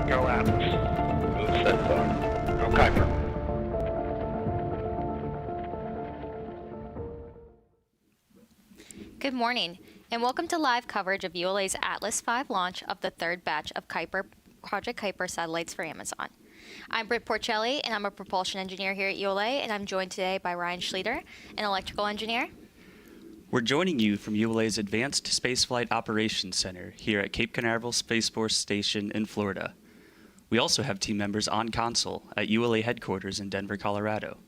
Go Atlas. Move Centaur. Go Kuiper. Good morning, and welcome to live coverage of ULA's Atlas V launch of the third batch of Project Kuiper satellites for Amazon. I'm Britt Porcelli, and I'm a propulsion engineer here at ULA, and I'm joined today by Ryan Schleter, an electrical engineer. We're joining you from ULA's Advanced Spaceflight Operations Center here at Cape Canaveral Space Force Station in Florida. We also have team members on console at ULA headquarters in Denver, Colorado.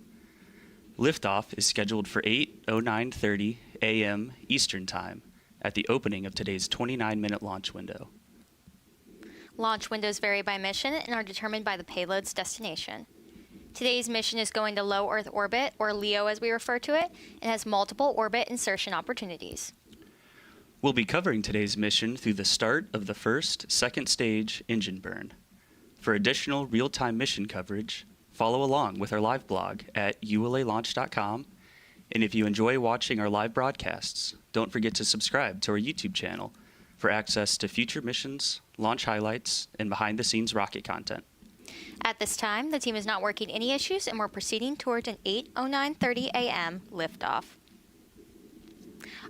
Liftoff is scheduled for 8:09:30 a.m. Eastern Time at the opening of today's 29-minute launch window. Launch windows vary by mission and are determined by the payload's destination. Today's mission is going to low Earth orbit, or LEO as we refer to it, and has multiple orbit insertion opportunities. We'll be covering today's mission through the start of the second stage engine burn. For additional real-time mission coverage, follow along with our live blog at ulalaunch.com. And if you enjoy watching our live broadcasts, don't forget to subscribe to our YouTube channel for access to future missions, launch highlights, and behind-the-scenes rocket content. At this time, the team is not working any issues, and we're proceeding towards an 8:09:30 a.m. liftoff.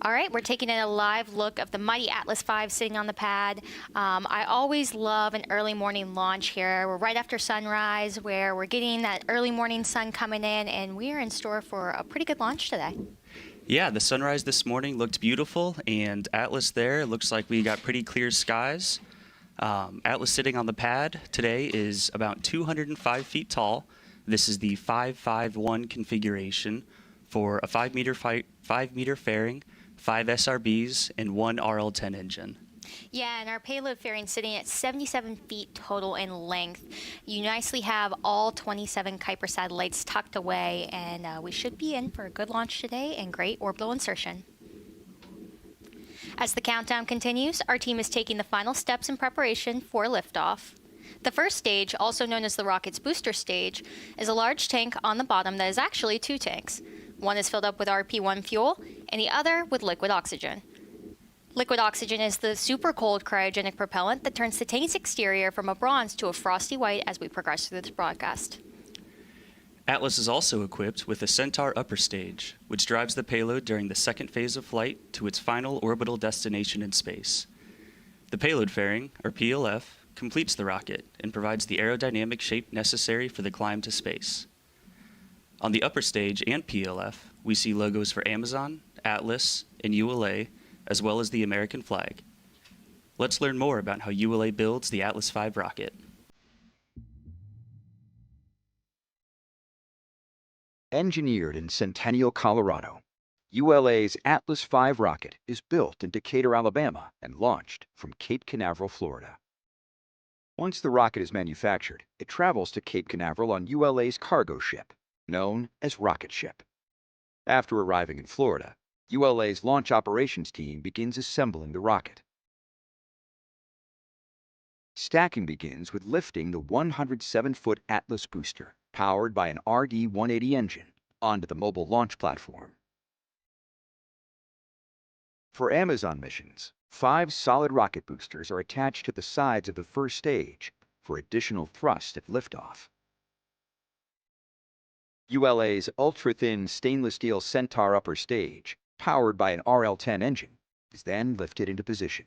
All right, we're taking a live look of the mighty Atlas V sitting on the pad. I always love an early morning launch here. We're right after sunrise, where we're getting that early morning sun coming in, and we are in store for a pretty good launch today. Yeah, the sunrise this morning looked beautiful, and Atlas there, it looks like we got pretty clear skies. Atlas sitting on the pad today is about 205 feet tall. This is the 551 configuration for a 5-meter fairing, 5 SRBs, and 1 RL-10 engine. Yeah, and our payload fairing sitting at 77 feet total in length. You nicely have all 27 Kuiper satellites tucked away, and we should be in for a good launch today and great orbital insertion. As the countdown continues, our team is taking the final steps in preparation for liftoff. The first stage, also known as the rocket's booster stage, is a large tank on the bottom that is actually 2 tanks. One is filled up with RP-1 fuel, and the other with liquid oxygen. Liquid oxygen is the super cold cryogenic propellant that turns the tank's exterior from a bronze to a frosty white as we progress through this broadcast. Atlas is also equipped with a Centaur upper stage, which drives the payload during the second phase of flight to its final orbital destination in space. The payload fairing, or PLF, completes the rocket and provides the aerodynamic shape necessary for the climb to space. On the upper stage and PLF, we see logos for Amazon, Atlas, and ULA, as well as the American flag. Let's learn more about how ULA builds the Atlas V rocket. Engineered in Centennial, Colorado, ULA's Atlas V rocket is built in Decatur, Alabama, and launched from Cape Canaveral, Florida. Once the rocket is manufactured, it travels to Cape Canaveral on ULA's cargo ship, known as Rocket Ship. After arriving in Florida, ULA's launch operations team begins assembling the rocket. Stacking begins with lifting the 107-foot Atlas booster, powered by an RD-180 engine, onto the mobile launch platform. For Amazon missions, 5 solid rocket boosters are attached to the sides of the first stage for additional thrust at liftoff. ULA's ultra-thin stainless steel Centaur upper stage, powered by an RL-10 engine, is then lifted into position.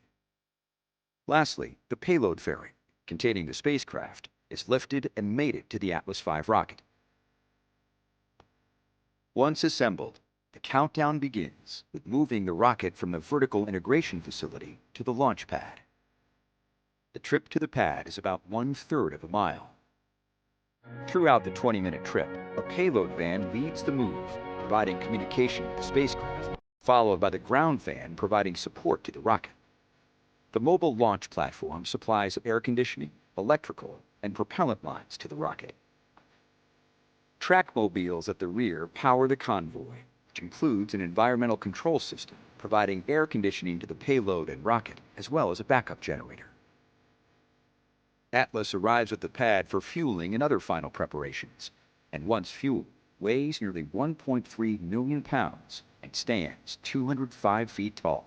Lastly, the payload fairing, containing the spacecraft, is lifted and mated to the Atlas V rocket. Once assembled, the countdown begins with moving the rocket from the vertical integration facility to the launch pad. The trip to the pad is about 1/3 of a mile. Throughout the 20-minute trip, a payload van leads the move, providing communication with the spacecraft, followed by the ground van providing support to the rocket. The mobile launch platform supplies air conditioning, electrical, and propellant lines to the rocket. Trackmobiles at the rear power the convoy, which includes an environmental control system providing air conditioning to the payload and rocket, as well as a backup generator. Atlas arrives at the pad for fueling and other final preparations, and once fueled, weighs nearly 1.3 million pounds and stands 205 feet tall.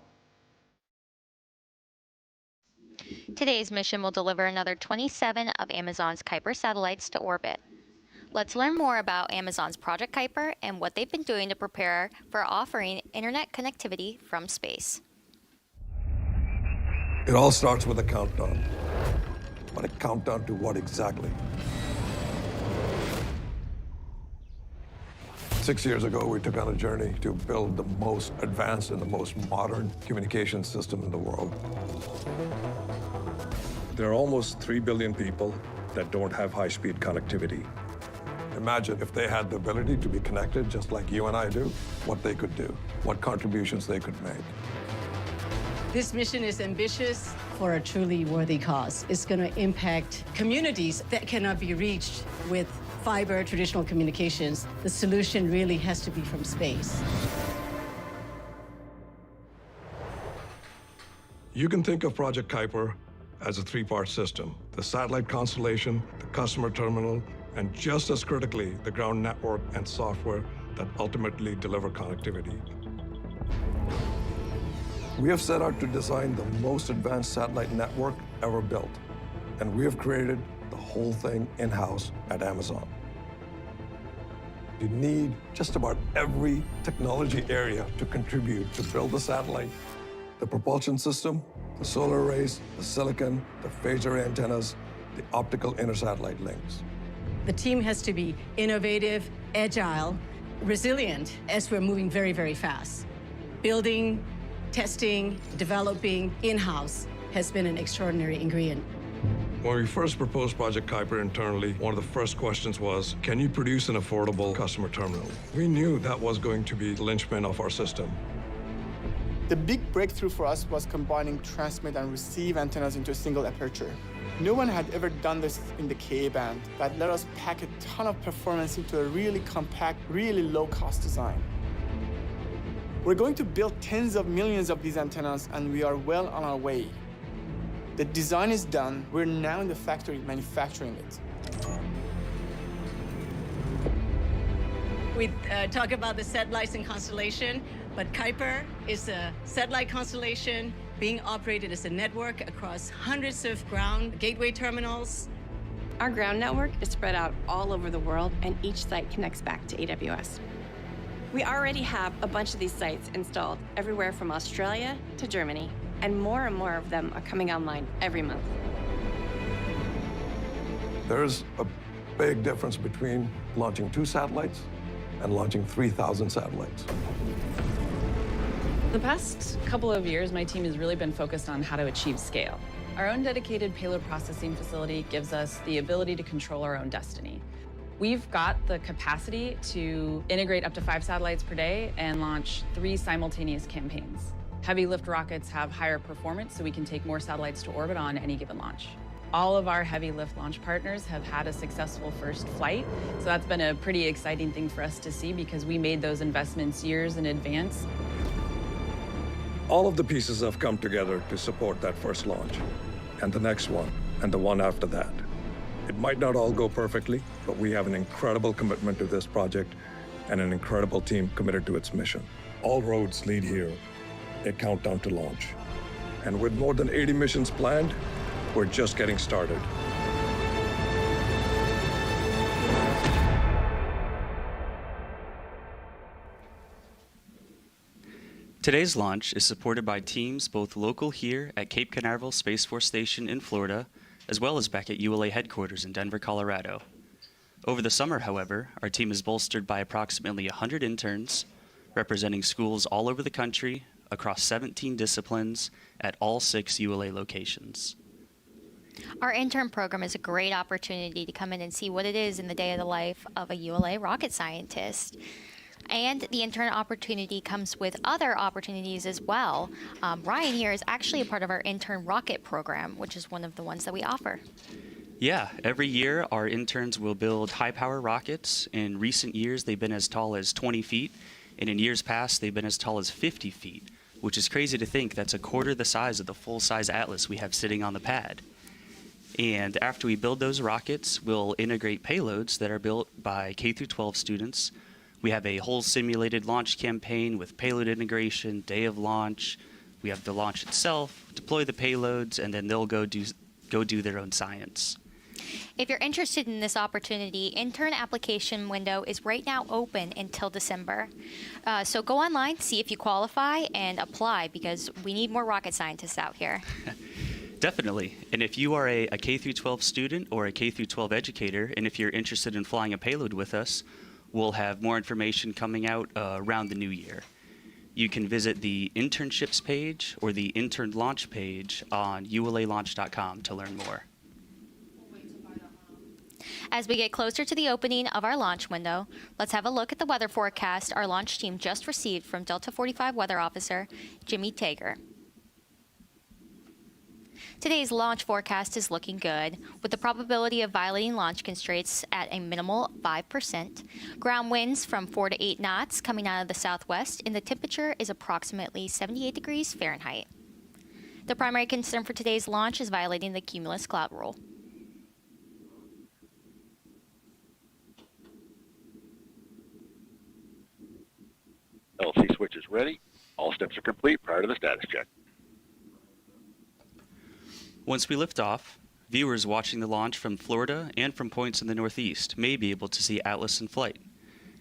Today's mission will deliver another 27 of Amazon's Kuiper satellites to orbit. Let's learn more about Amazon's Project Kuiper and what they've been doing to prepare for offering internet connectivity from space. It all starts with a countdown. But a countdown to what exactly? 6 years ago, we took on a journey to build the most advanced and the most modern communication system in the world. There are almost 3 billion people that don't have high-speed connectivity. Imagine if they had the ability to be connected just like you and I do, what they could do, what contributions they could make. This mission is ambitious for a truly worthy cause. It's going to impact communities that cannot be reached with fiber traditional communications. The solution really has to be from space. You can think of Project Kuiper as a three-part system: the satellite constellation, the customer terminal, and just as critically, the ground network and software that ultimately deliver connectivity. We have set out to design the most advanced satellite network ever built, and we have created the whole thing in-house at Amazon. You need just about every technology area to contribute to build the satellite: the propulsion system, the solar arrays, the silicon, the phaser antennas, the optical inter-satellite links. The team has to be innovative, agile, resilient as we're moving very, very fast. Building, testing, developing in-house has been an extraordinary ingredient. When we first proposed Project Kuiper internally, one of the first questions was, can you produce an affordable customer terminal? We knew that was going to be the linchpin of our system. The big breakthrough for us was combining transmit and receive antennas into a single aperture. No one had ever done this in the Ka-band. That let us pack a ton of performance into a really compact, really low-cost design. We're going to build tens of millions of these antennas, and we are well on our way. The design is done. We're now in the factory manufacturing it. We talk about the satellites and constellation, but Kuiper is a satellite constellation being operated as a network across hundreds of ground gateway terminals. Our ground network is spread out all over the world, and each site connects back to AWS. We already have a bunch of these sites installed everywhere from Australia to Germany, and more of them are coming online every month. There's a big difference between launching 2 satellites and launching 3,000 satellites. The past couple of years, my team has really been focused on how to achieve scale. Our own dedicated payload processing facility gives us the ability to control our own destiny. We've got the capacity to integrate up to 5 satellites per day and launch 3 simultaneous campaigns. Heavy lift rockets have higher performance, so we can take more satellites to orbit on any given launch. All of our heavy lift launch partners have had a successful first flight, so that's been a pretty exciting thing for us to see because we made those investments years in advance. All of the pieces have come together to support that first launch, and the next one, and the one after that. It might not all go perfectly, but we have an incredible commitment to this project and an incredible team committed to its mission. All roads lead here, a countdown to launch. And with more than 80 missions planned, we're just getting started. Today's launch is supported by teams both local here at Cape Canaveral Space Force Station in Florida, as well as back at ULA headquarters in Denver, Colorado. Over the summer, however, our team is bolstered by approximately 100 interns, representing schools all over the country, across 17 disciplines, at all 6 ULA locations. Our intern program is a great opportunity to come in and see what it is in the day of the life of a ULA rocket scientist. And the intern opportunity comes with other opportunities as well. Ryan here is actually a part of our intern rocket program, which is one of the ones that we offer. Yeah, every year our interns will build high-power rockets. In recent years, they've been as tall as 20 feet, and in years past, they've been as tall as 50 feet, which is crazy to think that's a quarter the size of the full-size Atlas we have sitting on the pad. And after we build those rockets, we'll integrate payloads that are built by K-12 students. We have a whole simulated launch campaign with payload integration, day of launch, We have the launch itself, deploy the payloads, and then they'll go do their own science. If you're interested in this opportunity, intern application window is right now open until December. So go online, see if you qualify, and apply because we need more rocket scientists out here. Definitely. And if you are a K-12 student or a K-12 educator, and if you're interested in flying a payload with us, we'll have more information coming out around the new year. You can visit the internships page or the intern launch page on ulalaunch.com to learn more. As we get closer to the opening of our launch window, let's have a look at the weather forecast our launch team just received from Delta 45 Weather Officer Jimmy Tager. Today's launch forecast is looking good, with the probability of violating launch constraints at a minimal 5%, ground winds from 4 to 8 knots coming out of the southwest, and the temperature is approximately 78 degrees Fahrenheit. The primary concern for today's launch is violating the cumulus cloud rule. LC switch is ready. All steps are complete prior to the status check. Once we lift off, viewers watching the launch from Florida and from points in the Northeast may be able to see Atlas in flight.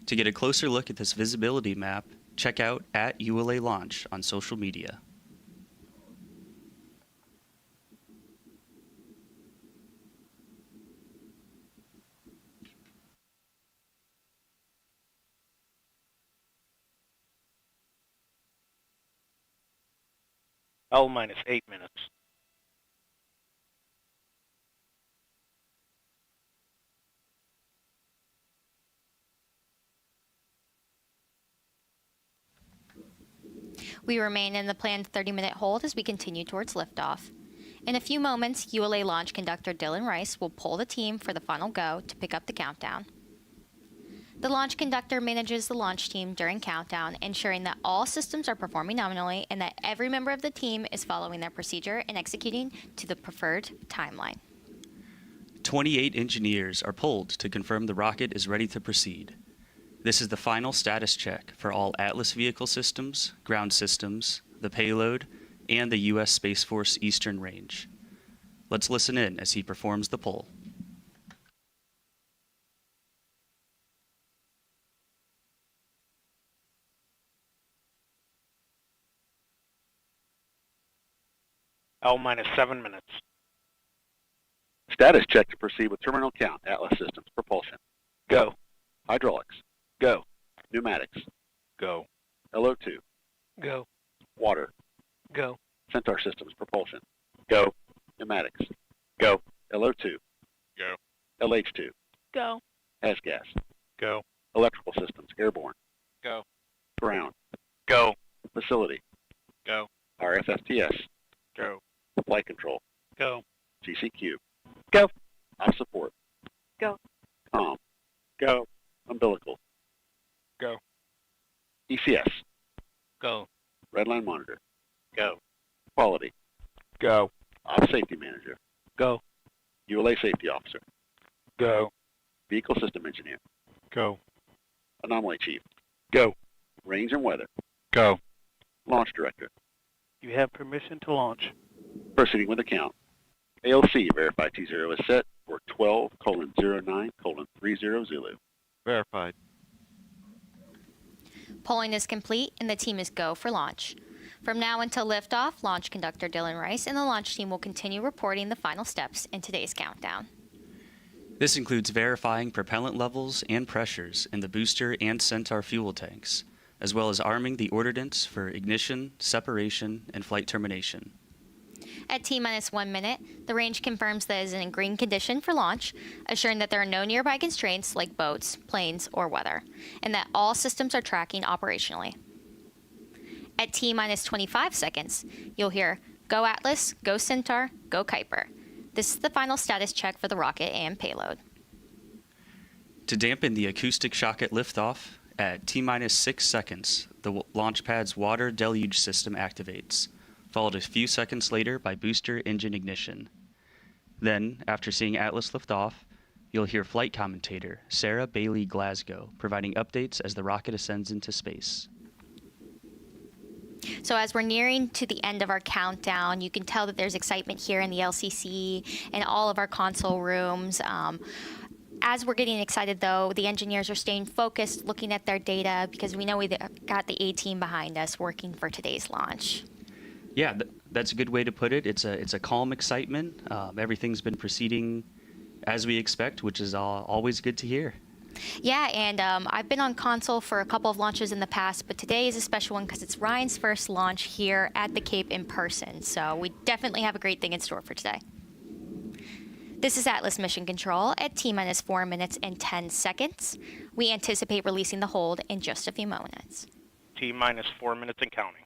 To get a closer look at this visibility map, check out @ULA Launch on social media. L minus 8 minutes. We remain in the planned 30-minute hold as we continue towards liftoff. In a few moments, ULA launch conductor Dylan Rice will pull the team for the final go to pick up the countdown. The launch conductor manages the launch team during countdown, ensuring that all systems are performing nominally and that every member of the team is following their procedure and executing to the preferred timeline. 28 engineers are pulled to confirm the rocket is ready to proceed. This is the final status check for all Atlas vehicle systems, ground systems, the payload, and the U.S. Space Force Eastern Range. Let's listen in as he performs the pull. L minus 7 minutes. Status check to proceed with terminal count. Atlas systems. Propulsion. Go. Hydraulics. Go. Pneumatics. Go. LO2. Go. Water. Go. Centaur systems. Propulsion. Go. Pneumatics. Go. LO2. Go. LH2. Go. Gas. Go. Electrical systems. Airborne. Go. Ground. Go. Facility. Go. RFFTS. Go. Flight control. Go. GCQ. Go. Op support. Go. Com. Go. Umbilical. Go. ECS. Go. Redline monitor. Go. Quality. Go. Op safety manager. Go. ULA safety officer. Go. Vehicle system engineer. Go. Anomaly chief. Go. Range and weather. Go. Launch director. You have permission to launch. Proceeding with the count. ALC verify T0 is set for 12:09:30 Zulu. Verified. Polling is complete and the team is go for launch. From now until liftoff, launch conductor Dylan Rice and the launch team will continue reporting the final steps in today's countdown. This includes verifying propellant levels and pressures in the booster and Centaur fuel tanks, as well as arming the ordnance for ignition, separation, and flight termination. At T-minus 1 minute, the range confirms that it is in green condition for launch, assuring that there are no nearby constraints like boats, planes, or weather, and that all systems are tracking operationally. At T-minus 25 seconds, you'll hear, "Go Atlas, go Centaur, go Kuiper." This is the final status check for the rocket and payload. To dampen the acoustic shock at liftoff, at T-minus 6 seconds, the launch pad's water deluge system activates, followed a few seconds later by booster engine ignition. Then, after seeing Atlas lift off, you'll hear flight commentator Sarah Bailey Glasgow providing updates as the rocket ascends into space. So as we're nearing to the end of our countdown, you can tell that there's excitement here in the LCC and all of our console rooms. As we're getting excited, though, the engineers are staying focused, looking at their data, because we know we got the A-team behind us working for today's launch. Yeah, that's a good way to put it. It's a calm excitement. Everything's been proceeding as we expect, which is always good to hear. Yeah, and I've been on console for a couple of launches in the past, but today is a special one because it's Ryan's first launch here at the Cape in person. So we definitely have a great thing in store for today. This is Atlas Mission Control at T-minus 4 minutes and 10 seconds. We anticipate releasing the hold in just a few moments. T-minus 4 minutes and counting.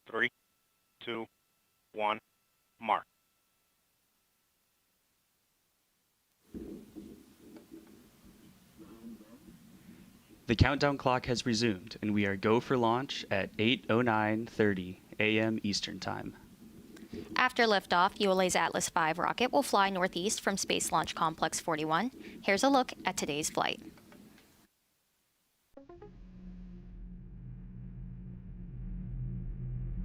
3, 2, 1, mark. The countdown clock has resumed, and we are go for launch at 8:09:30 a.m. Eastern Time. After liftoff, ULA's Atlas V rocket will fly northeast from Space Launch Complex 41. Here's a look at today's flight.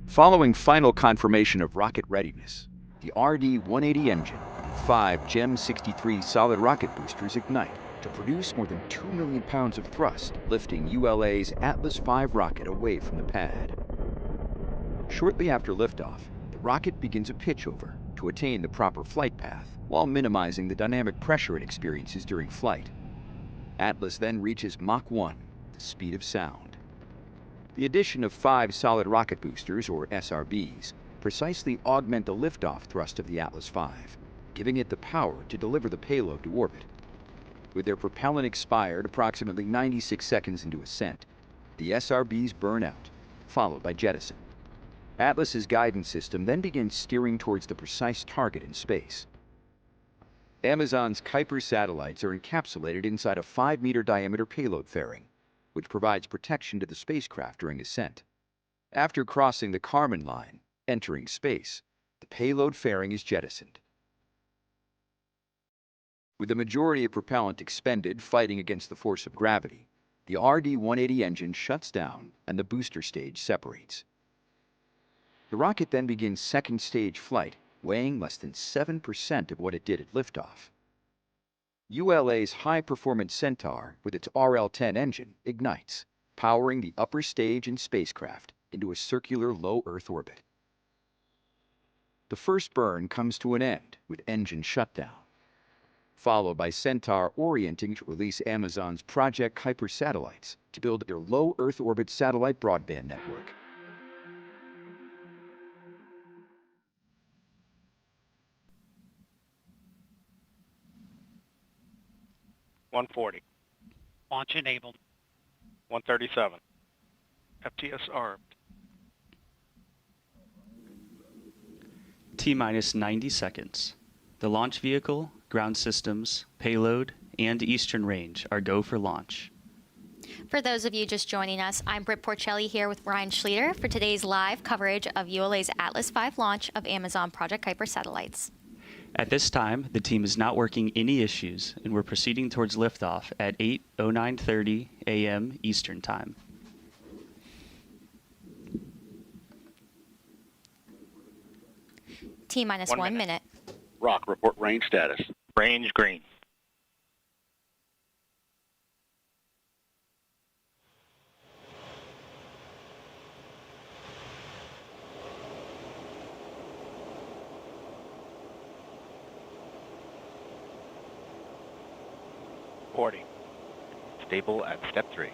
Following final confirmation of rocket readiness, the RD-180 engine and 5 GEM-63 solid rocket boosters ignite to produce more than 2 million pounds of thrust, lifting ULA's Atlas V rocket away from the pad. Shortly after liftoff, the rocket begins a pitchover to attain the proper flight path while minimizing the dynamic pressure it experiences during flight. Atlas then reaches Mach 1, the speed of sound. The addition of 5 solid rocket boosters, or SRBs, precisely augment the liftoff thrust of the Atlas V, giving it the power to deliver the payload to orbit. With their propellant expired approximately 96 seconds into ascent, the SRBs burn out, followed by jettison. Atlas's guidance system then begins steering towards the precise target in space. Amazon's Kuiper satellites are encapsulated inside a 5-meter diameter payload fairing, which provides protection to the spacecraft during ascent. After crossing the Kármán line, entering space, the payload fairing is jettisoned. With the majority of propellant expended fighting against the force of gravity, the RD-180 engine shuts down and the booster stage separates. The rocket then begins second stage flight, weighing less than 7% of what it did at liftoff. ULA's high-performance Centaur, with its RL-10 engine, ignites, powering the upper stage and spacecraft into a circular low Earth orbit. The first burn comes to an end with engine shutdown, followed by Centaur orienting to release Amazon's Project Kuiper satellites to build their low Earth orbit satellite broadband network. $140. Launch enabled. $137. FTS armed. T-minus 90 seconds. The launch vehicle, ground systems, payload, and eastern range are go for launch. For those of you just joining us, I'm Britt Porcelli here with Ryan Schleter for today's live coverage of ULA's Atlas V launch of Amazon Project Kuiper satellites. At this time, the team is not working any issues, and we're proceeding towards liftoff at 8:09:30 a.m. Eastern Time. T-minus 1 minute. Rock, report range status. Range green. Stable at step 3.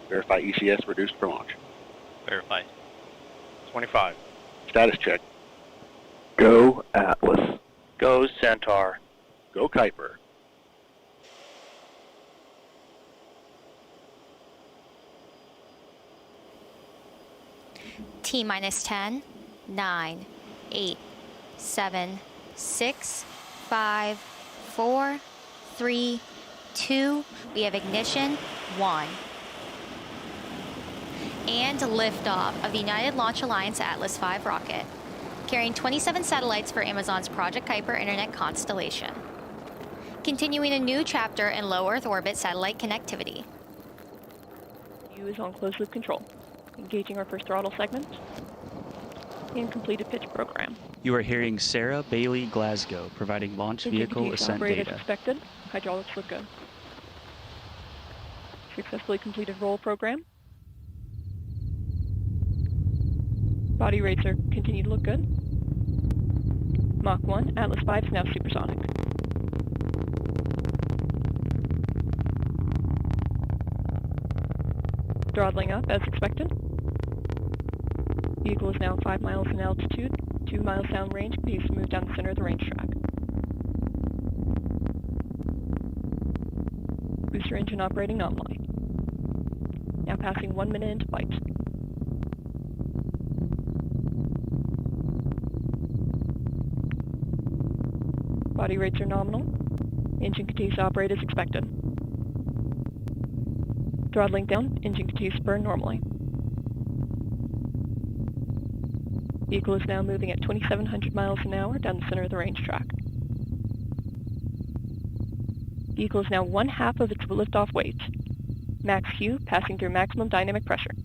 Verify ECS reduced for launch. Verify. 25. Status check. Go Atlas. Go Centaur. Go Kuiper. T-minus 10, 9, 8, 7, 6, 5, 4, 3, 2. We have ignition, 1. And liftoff of the United Launch Alliance Atlas V rocket, carrying 27 satellites for Amazon's Project Kuiper Internet constellation. Continuing a new chapter in low Earth orbit satellite connectivity. U is on closed loop control. Engaging our first throttle segment. And completed pitch program. You are hearing Sarah Bailey Glasgow providing launch vehicle ascent operated data. as expected. Hydraulics look good. Successfully completed roll program. Body rates are continue to look good. Mach 1, Atlas 5 is now supersonic. Throttling up as expected. Vehicle is now 5 miles in altitude, 2 miles downrange, continues to move down the center of the range track. Booster engine operating nominally. Now passing 1 minute into flight. Body rates are nominal. Engine continues to operate as expected. Throttling down, engine continues to burn normally. Vehicle is now moving at 2,700 miles an hour down the center of the range track. Vehicle is now 1/2 of its liftoff weight. Max Q passing through maximum dynamic pressure.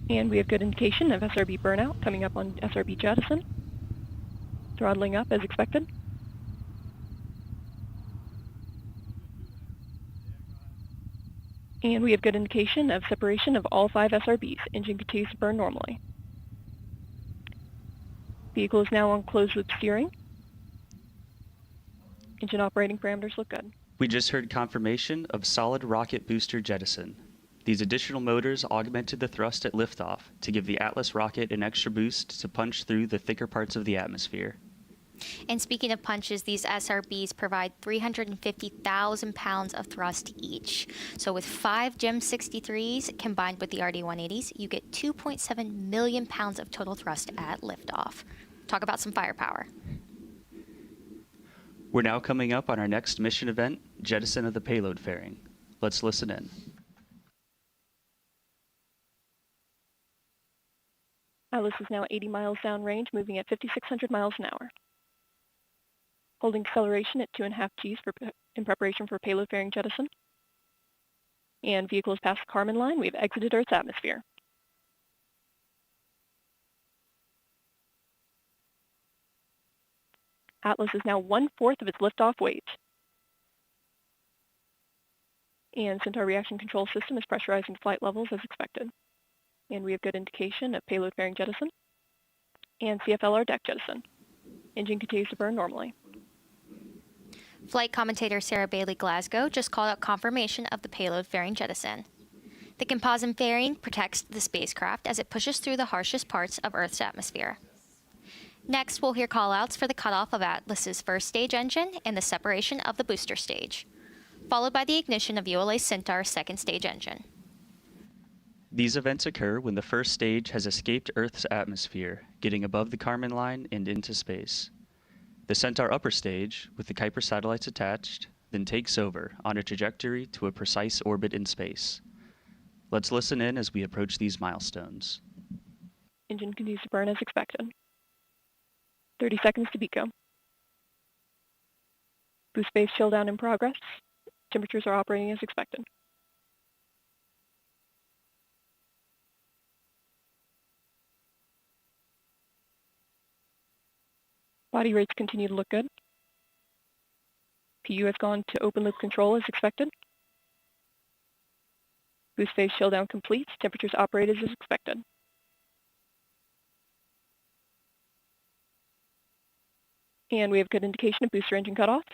And we have good indication of SRB burnout coming up on SRB jettison. Throttling up as expected. And we have good indication of separation of all 5 SRBs. Engine continues to burn normally. Vehicle is now on closed loop steering. Engine operating parameters look good. We just heard confirmation of solid rocket booster jettison. These additional motors augmented the thrust at liftoff to give the Atlas rocket an extra boost to punch through the thicker parts of the atmosphere. And speaking of punches, these SRBs provide 350,000 pounds of thrust each. So with 5 GEM 63s combined with the RD-180s, you get 2.7 million pounds of total thrust at liftoff. Talk about some firepower. We're now coming up on our next mission event, jettison of the payload fairing. Let's listen in. Atlas is now 80 miles downrange, moving at 5,600 miles an hour. Holding acceleration at 2.5 Gs in preparation for payload fairing jettison. And vehicle is past the Kármán line. We have exited Earth's atmosphere. Atlas is now 1/4 of its liftoff weight. And Centaur reaction control system is pressurizing flight levels as expected. And we have good indication of payload fairing jettison and CFLR deck jettison. Engine continues to burn normally. Flight commentator Sarah Bailey Glasgow just called out confirmation of the payload fairing jettison. The composite fairing protects the spacecraft as it pushes through the harshest parts of Earth's atmosphere. Next, we'll hear callouts for the cutoff of Atlas's first stage engine and the separation of the booster stage, followed by the ignition of ULA Centaur's second stage engine. These events occur when the first stage has escaped Earth's atmosphere, getting above the Kármán line and into space. The Centaur upper stage, with the Kuiper satellites attached, then takes over on a trajectory to a precise orbit in space. Let's listen in as we approach these milestones. Engine continues to burn as expected. 30 seconds to BECO. Boost base chill down in progress. Temperatures are operating as expected. Body rates continue to look good. PU has gone to open loop control as expected. Boost phase chill down complete. Temperatures operated as expected. And we have good indication of booster engine cutoff.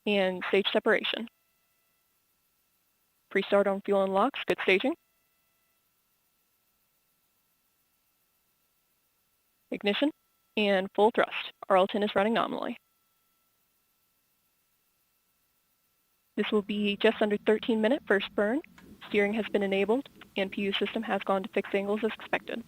And stage separation. Pre-start on fuel unlocks, good staging. Ignition, and full thrust. RL-10 is running nominally. This will be just under 13-minute first burn. Steering has been enabled, and PU system has gone to fixed angles as expected.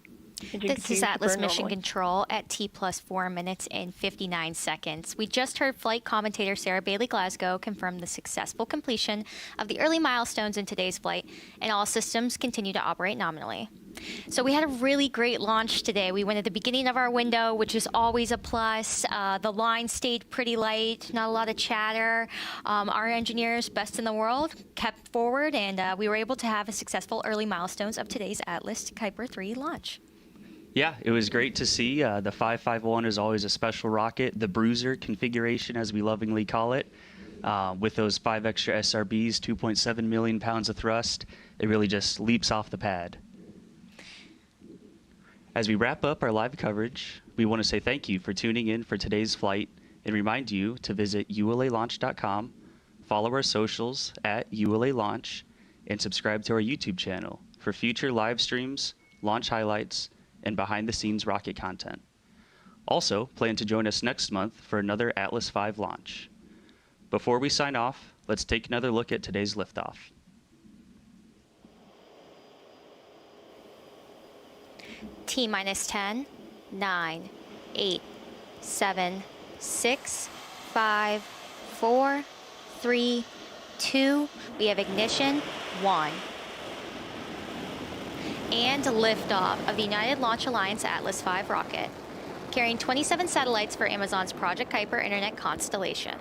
This is Atlas Mission Control at T+4 minutes and 59 seconds. We just heard flight commentator Sarah Bailey Glasgow confirm the successful completion of the early milestones in today's flight, and all systems continue to operate nominally. So we had a really great launch today. We went at the beginning of our window, which is always a plus. The line stayed pretty light, not a lot of chatter. Our engineers, best in the world, kept forward, and we were able to have a successful early milestones of today's Atlas Kuiper 3 launch. Yeah, it was great to see. The 551 is always a special rocket. The Bruiser configuration, as we lovingly call it, with those 5 extra SRBs, 2.7 million pounds of thrust, it really just leaps off the pad. As we wrap up our live coverage, we want to say thank you for tuning in for today's flight and remind you to visit ulalaunch.com, follow our socials at ULA Launch, and subscribe to our YouTube channel for future live streams, launch highlights, and behind-the-scenes rocket content. Also, plan to join us next month for another Atlas V launch. Before we sign off, let's take another look at today's liftoff. T-minus 10, 9, 8, 7, 6, 5, 4, 3, 2. We have ignition, 1. And liftoff of the United Launch Alliance Atlas V rocket, carrying 27 satellites for Amazon's Project Kuiper Internet constellation.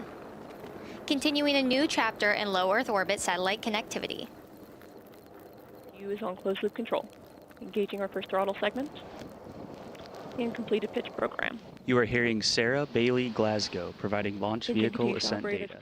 Continuing a new chapter in low Earth orbit satellite connectivity. U is on closed loop control. Engaging our first throttle segment. And completed pitch program. You are hearing Sarah Bailey Glasgow providing launch vehicle ascent data.